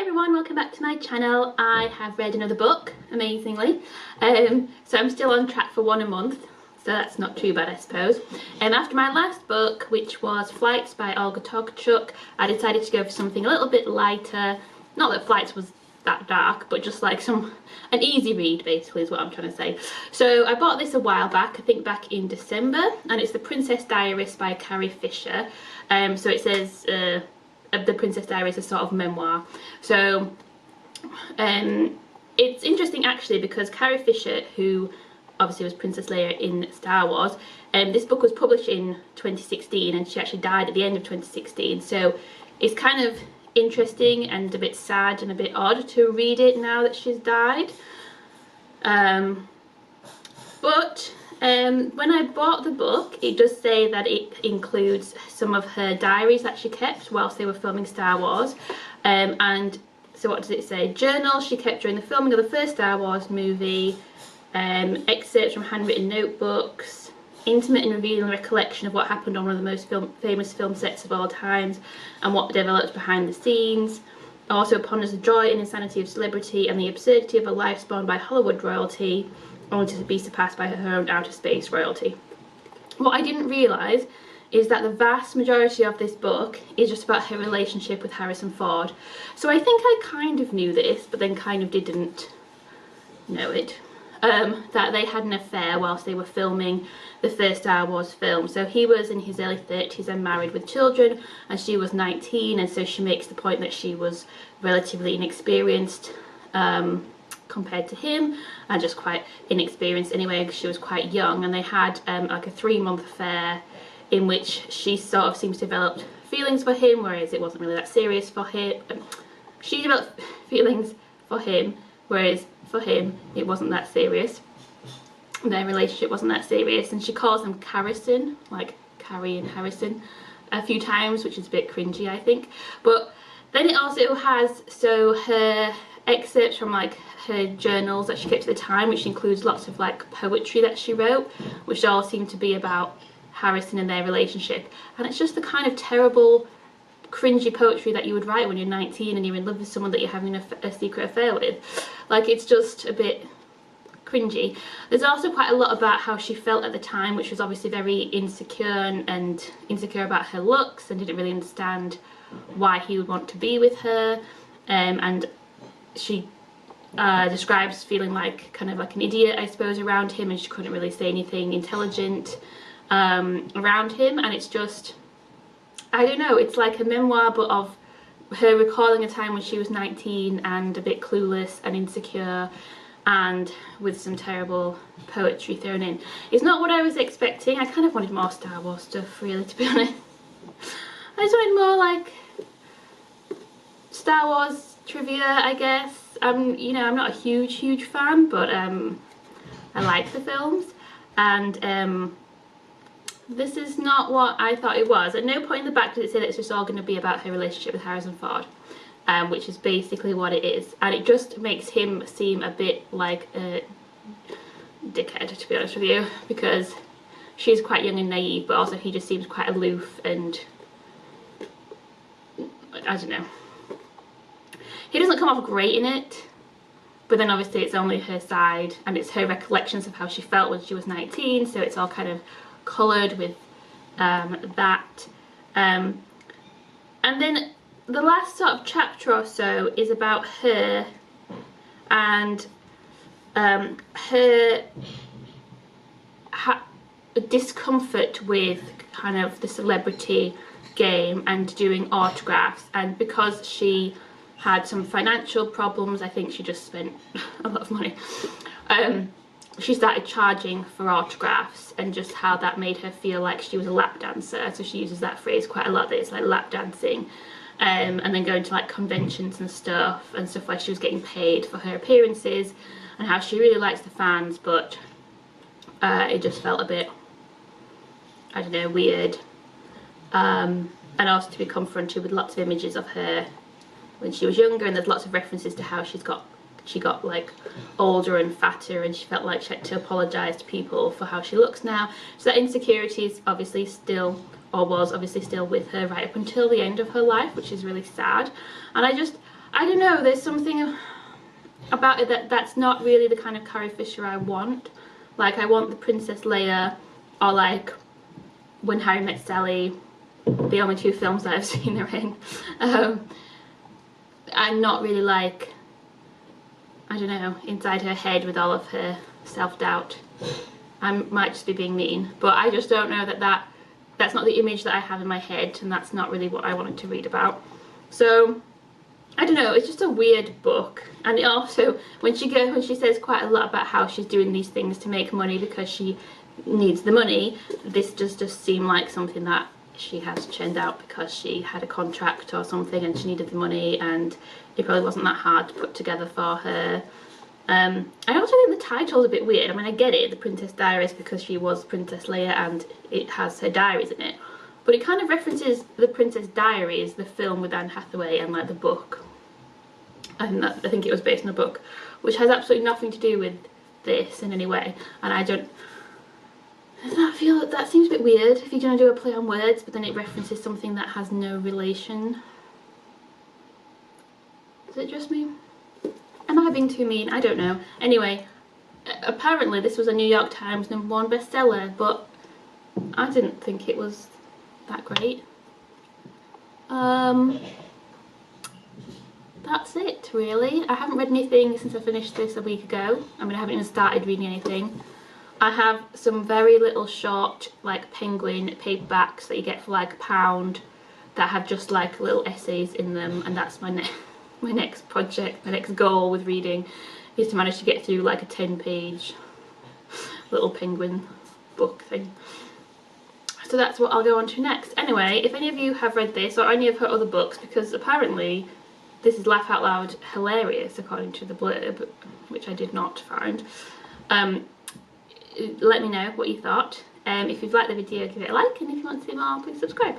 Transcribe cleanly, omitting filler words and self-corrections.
everyone, welcome back to my channel. I have read another book, amazingly. So I'm still on track for one a month, so that's not too bad, I suppose. After my last book, which was Flights by Olga Tokarczuk, I decided to go for something a little bit lighter. Not that Flights was that dark, but just like an easy read, basically, is what I'm trying to say. So I bought this a while back, I think back in December, and it's The Princess Diarist by Carrie Fisher. So it says The Princess Diarist is a sort of memoir. So it's interesting actually, because Carrie Fisher, who obviously was Princess Leia in Star Wars, this book was published in 2016 and she actually died at the end of 2016, so it's kind of interesting and a bit sad and a bit odd to read it now that she's died. But when I bought the book, it does say that it includes some of her diaries that she kept whilst they were filming Star Wars. And so what does it say? Journals she kept during the filming of the first Star Wars movie, excerpts from handwritten notebooks, intimate and revealing recollection of what happened on one of the most famous film sets of all times and what developed behind the scenes. Also ponders the joy and insanity of celebrity and the absurdity of a life spawned by Hollywood royalty, only to be surpassed by her own outer space royalty. What I didn't realise is that the vast majority of this book is just about her relationship with Harrison Ford. So I think I kind of knew this, but then kind of didn't know it. That they had an affair whilst they were filming the first Star Wars film. So he was in his early 30s and married with children, and she was 19, and so she makes the point that she was relatively inexperienced compared to him, and just quite inexperienced anyway because she was quite young, and they had like a 3-month affair in which she sort of seems to develop feelings for him, whereas it wasn't really that serious for him. She developed feelings for him, whereas for him it wasn't that serious. Their relationship wasn't that serious, and she calls him Harrison, like Carrie and Harrison, a few times, which is a bit cringy, I think. But then it also has, so her excerpts from like her journals that she kept at the time, which includes lots of like poetry that she wrote, which all seem to be about Harrison and their relationship. And it's just the kind of terrible, cringy poetry that you would write when you're 19 and you're in love with someone that you're having a secret affair with. Like, it's just a bit cringy. There's also quite a lot about how she felt at the time, which was obviously very insecure and insecure about her looks, and didn't really understand why he would want to be with her. And she describes feeling like kind of like an idiot, I suppose, around him, and she couldn't really say anything intelligent around him. And it's just, I don't know, it's like a memoir but of her recalling a time when she was 19 and a bit clueless and insecure, and with some terrible poetry thrown in. It's not what I was expecting. I kind of wanted more Star Wars stuff, really, to be honest. I just wanted more like Star Wars trivia, I guess. You know, I'm not a huge fan, but I like the films, and this is not what I thought it was. At no point in the back does it say that it's just all going to be about her relationship with Harrison Ford, which is basically what it is, and it just makes him seem a bit like a dickhead, to be honest with you, because she's quite young and naive, but also he just seems quite aloof, and I don't know. He doesn't come off great in it, but then obviously it's only her side, and it's her recollections of how she felt when she was 19, so it's all kind of coloured with that. And then the last sort of chapter or so is about her and her discomfort with kind of the celebrity game and doing autographs, and because she had some financial problems, I think she just spent a lot of money, she started charging for autographs, and just how that made her feel like she was a lap dancer. So she uses that phrase quite a lot, that it's like lap dancing, and then going to like conventions and stuff where she was getting paid for her appearances, and how she really likes the fans, but it just felt a bit, I don't know, weird. And also to be confronted with lots of images of her when she was younger, and there's lots of references to how she got like older and fatter, and she felt like she had to apologise to people for how she looks now. So that insecurity is obviously still, or was obviously still, with her right up until the end of her life, which is really sad. And I don't know, there's something about it that's not really the kind of Carrie Fisher I want. Like, I want the Princess Leia, or like When Harry Met Sally, the only two films that I've seen her in. I'm not really like, I don't know, inside her head with all of her self-doubt. I might just be being mean, but I just don't know that's not the image that I have in my head, and that's not really what I wanted to read about. So I don't know, it's just a weird book. And it also, when she says quite a lot about how she's doing these things to make money because she needs the money, this just seem like something that she has churned out because she had a contract or something and she needed the money, and it probably wasn't that hard to put together for her. I also think the title's a bit weird. I mean, I get it, The Princess Diarist, because she was Princess Leia and it has her diaries in it, but it kind of references The Princess Diaries, the film with Anne Hathaway, and like the book, and I think it was based on a book, which has absolutely nothing to do with this in any way. And I don't feel that seems a bit weird if you're going to do a play on words, but then it references something that has no relation. Is it just me? Am I being too mean? I don't know. Anyway, apparently this was a New York Times #1 bestseller, but I didn't think it was that great. That's it, really. I haven't read anything since I finished this a week ago. I mean, I haven't even started reading anything. I have some very little short, like, Penguin paperbacks that you get for like £1 that have just like little essays in them, and that's my next project, my next goal with reading, is to manage to get through like a 10-page little Penguin book thing. So that's what I'll go on to next. Anyway, if any of you have read this or any of her other books, because apparently this is laugh out loud hilarious according to the blurb, which I did not find, let me know what you thought. If you've liked the video, give it a like, and if you want to see more, please subscribe.